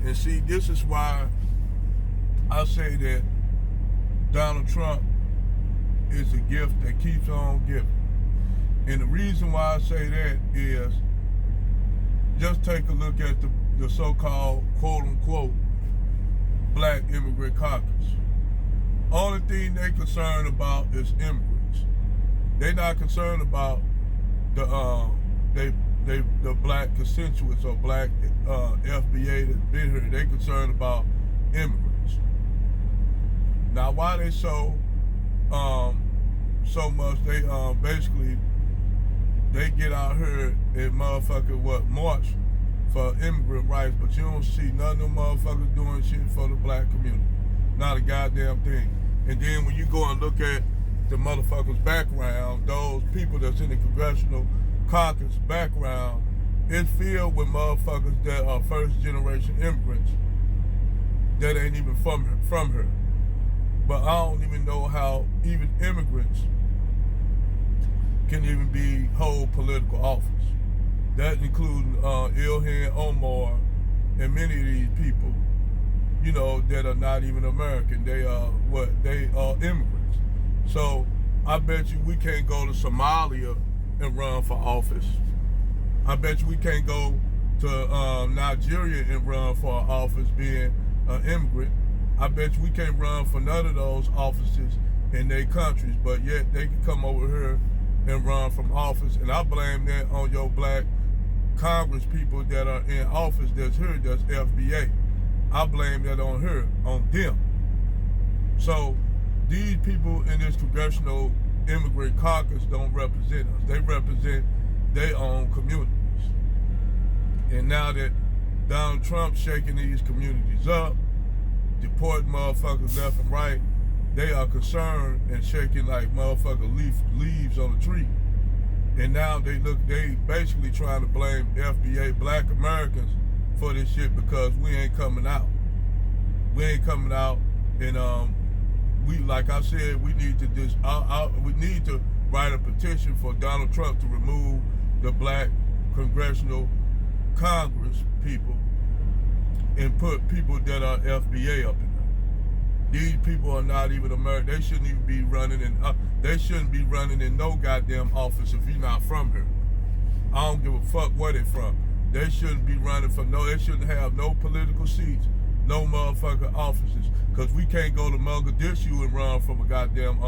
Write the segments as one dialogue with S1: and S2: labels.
S1: And see, this is why I say that Donald Trump is a gift that keeps on giving. And the reason why I say that is just take a look at the so-called quote-unquote black immigrant caucus. Only thing they concerned about is immigrants. They not concerned about the black constituents or black FBA that's been here. They concerned about immigrants. Now, why they so much? They basically they get out here and motherfucker march for immigrant rights, but you don't see none of them motherfuckers doing shit for the black community. Not a goddamn thing. And then when you go and look at the motherfuckers' background, those people that's in the congressional caucus background, it's filled with motherfuckers that are first generation immigrants that ain't even from her. But I don't even know how even immigrants can even hold political office. That includes Ilhan Omar and many of these people, you know, that are not even American. They are immigrants. So I bet you we can't go to Somalia and run for office. I bet you we can't go to Nigeria and run for office being an immigrant. I bet you we can't run for none of those offices in their countries, but yet they can come over here and run from office. And I blame that on your black Congress people that are in office that's here, that's FBA. I blame that on her, on them. So these people in this congressional immigrant caucus don't represent us. They represent their own communities. And now that Donald Trump's shaking these communities up, deporting motherfuckers left and right, they are concerned and shaking like motherfucker leaves on a tree. And now they basically trying to blame FBA, black Americans, for this shit because we ain't coming out. We ain't coming out, and we, like I said, we need to we need to write a petition for Donald Trump to remove the black congressional Congress people and put people that are FBA up in there. These people are not even American. They shouldn't even be running in. They shouldn't be running in no goddamn office if you're not from here. I don't give a fuck where they from. They shouldn't be running for no. They shouldn't have no political seats, no motherfucking offices. Cause we can't go to Mogadishu and run from a goddamn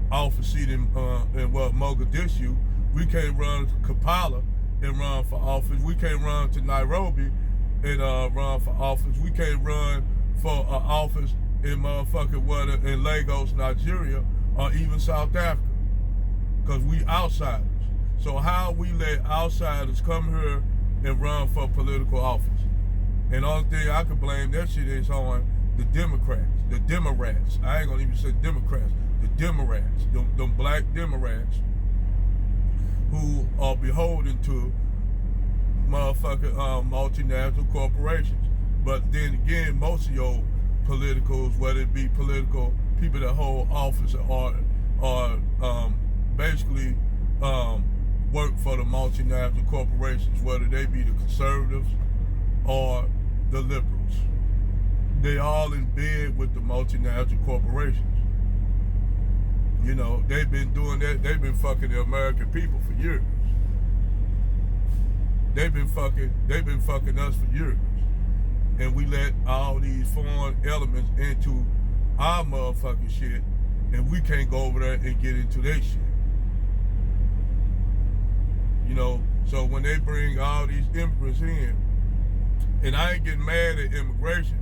S1: office seat in Mogadishu. We can't run to Kampala and run for office. We can't run to Nairobi and run for office. We can't run for an office in motherfucking in Lagos, Nigeria, or even South Africa, because we outsiders. So how we let outsiders come here and run for political office? And the only thing I can blame that shit is on the Democrats. I ain't gonna even say Democrats. The Democrats, them black Democrats, who are beholden to motherfucking multinational corporations. But then again, most of your politicals, whether it be political people that hold office or basically work for the multinational corporations, whether they be the conservatives or the liberals. They all in bed with the multinational corporations. You know, they've been doing that. They've been fucking the American people for years. They've been fucking us for years. And we let all these foreign elements into our motherfucking shit, and we can't go over there and get into their shit. You know, so when they bring all these immigrants in, and I ain't getting mad at immigration,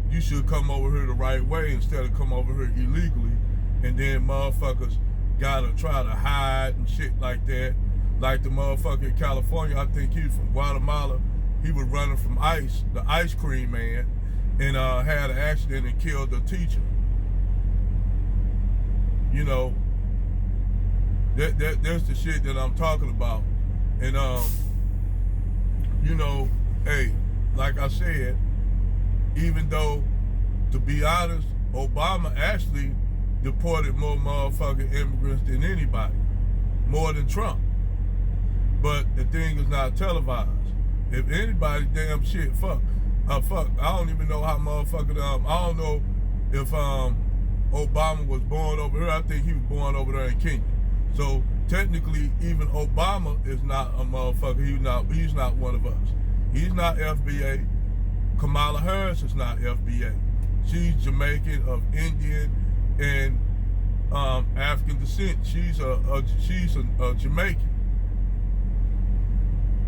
S1: you should come over here the right way instead of come over here illegally, and then motherfuckers gotta try to hide and shit like that. Like the motherfucker in California, I think he's from Guatemala. He was running from ICE, the ice cream man, and had an accident and killed a teacher. You know, that's the shit that I'm talking about. And you know, hey, like I said, even though, to be honest, Obama actually deported more motherfucking immigrants than anybody, more than Trump. But the thing is not televised. If anybody damn shit, fuck. Fuck, I don't even know how motherfucking, I don't know if Obama was born over here. I think he was born over there in Kenya. So technically, even Obama is not a motherfucker. He's not one of us. He's not FBA. Kamala Harris is not FBA. She's Jamaican, of Indian and African descent. She's a Jamaican.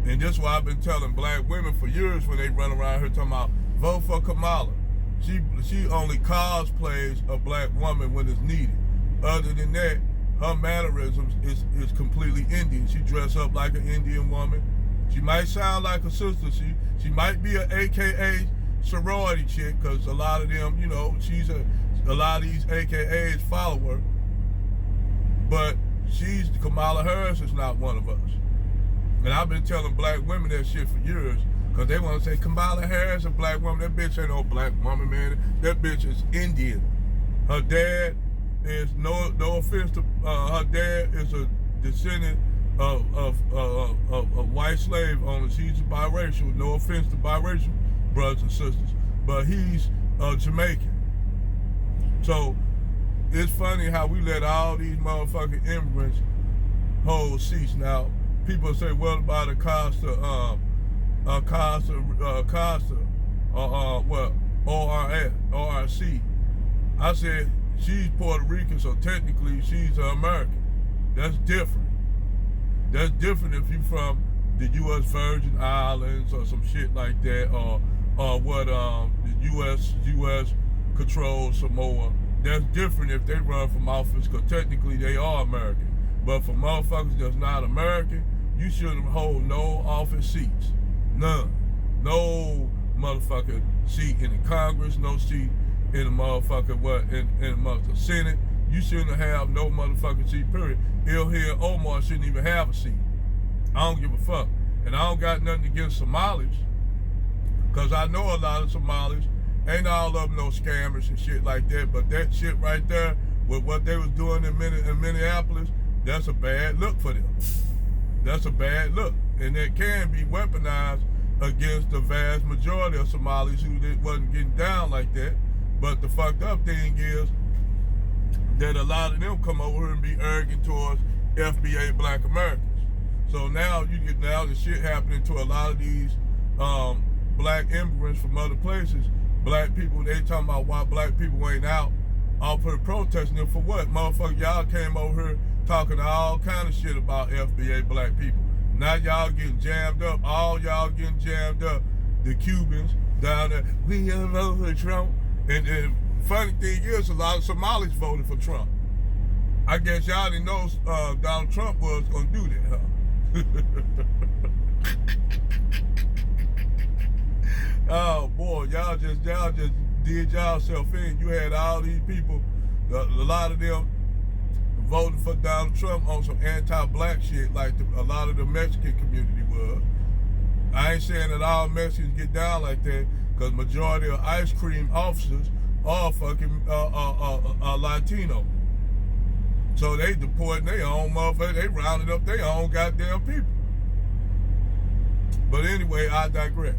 S1: And that's why I've been telling black women for years when they run around here talking about vote for Kamala. She only cosplays a black woman when it's needed. Other than that, her mannerisms is completely Indian. She dress up like an Indian woman. She might sound like a sister. She might be an AKA sorority chick, because a lot of them, you know, a lot of these AKAs follow her. But Kamala Harris is not one of us. And I've been telling black women that shit for years, because they want to say Kamala Harris a black woman. That bitch ain't no black woman, man. That bitch is Indian. Her dad is, no offense to, her dad is a descendant of white slave owners. He's biracial. No offense to biracial brothers and sisters, but he's Jamaican. So it's funny how we let all these motherfucking immigrants hold seats. Now people say, what about Acosta, what, ORC? I said, she's Puerto Rican, so technically she's American. That's different. That's different if you from the U.S. Virgin Islands or some shit like that, or what the U.S. controls Samoa. That's different if they run from office, because technically they are American. But for motherfuckers that's not American, you shouldn't hold no office seats. None. No motherfucking seat in the Congress, no seat in the motherfucking in the Senate. You shouldn't have no motherfucking seat, period. Ilhan Omar shouldn't even have a seat. I don't give a fuck. And I don't got nothing against Somalis, because I know a lot of Somalis. Ain't all of them no scammers and shit like that, but that shit right there, with what they was doing in Minneapolis, that's a bad look for them. That's a bad look. And it can be weaponized against the vast majority of Somalis who wasn't getting down like that. But the fucked up thing is that a lot of them come over here and be arrogant towards FBA black Americans. So now the shit happening to a lot of these black immigrants from other places. Black people, they talking about why black people ain't out here protesting them for what? Motherfucker, y'all came over here talking all kind of shit about FBA black people. Now y'all getting jammed up. All y'all getting jammed up. The Cubans down there, we gonna vote for Trump. And the funny thing is, a lot of Somalis voted for Trump. I guess y'all didn't know Donald Trump was gonna do that, huh? Oh boy, y'all just did y'allself in. You had all these people, a lot of them voted for Donald Trump on some anti-black shit, like a lot of the Mexican community was. I ain't saying that all Mexicans get down like that, because majority of ice cream officers are fucking Latino. So they deporting their own motherfuckers. They rounded up their own goddamn people. But anyway, I digress.